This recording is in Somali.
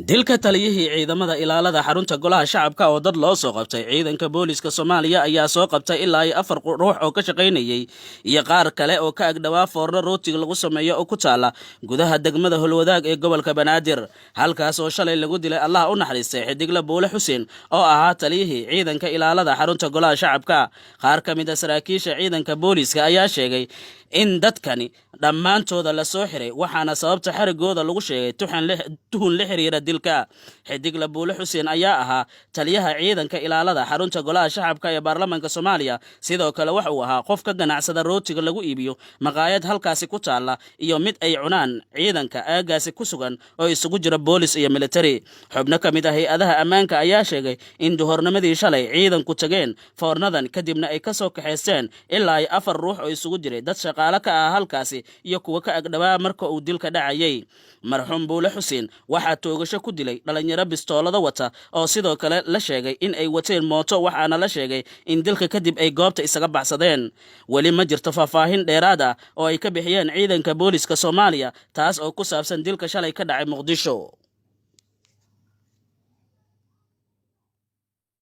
dilka taliyihii ciidamada ilaalada xarunta golaha shacabka oo dad loo soo qabtay ciidanka booliska Soomaaliya ayaa soo qabtay ilaa 4 ruux oo ka shaqeynayay iyo qaar kale oo ka agdhawaa foorno rootiga lagu sameeyo oo ku taala gudaha degmada Holwadaag ee gobolka Banaadir halkaas oo shalay lagu dilay Allah u naxariistay xidigla Buule Xuseen oo ahaa taliyihii ciidanka ilaalada xarunta golaha shacabka qaar ka mid ah saraakiisha ciidanka booliska ayaa sheegay in dadkani dhammaantooda la soo xiray waxaana sababta xarigooda lagu sheegay tuhun la xiriira dilka xidigla Buule Xuseen ayaa ahaa taliyaha ciidanka ilaalada xarunta golaha shacabka ee baarlamaanka Soomaaliya sidoo kale waxa uu ahaa qof ka ganacsada rootiga lagu iibiyo maqaayad halkaasi ku taala iyo mid ay cunaan ciidanka aagaasi ku sugan oo isugu jira boolis iyo military xubno ka mid ah hay'adaha ammaanka ayaa sheegay in duhurnimadii shalay ciidanku tageen foornadan kadibna ay ka soo kaxeysteen ilaa 4 ruux oo isugu jiray dad shaqaale ka ah halkaasi iyo kuwa ka agdhawaa marka uu dilka dhacayay marxuum Buule Xuseen waxaa toogasho ku dilay dhalinyaro bistoolada wata oo sidoo kale la sheegay in ay wateen mooto waxaana la sheegay in dilka kadib ay goobta isaga baxsadeen wali ma jirto faahfaahin dheeraad ah oo ay ka bixiyeen ciidanka booliska Soomaaliya taas oo ku saabsan dilka shalay ka dhacay Muqdisho.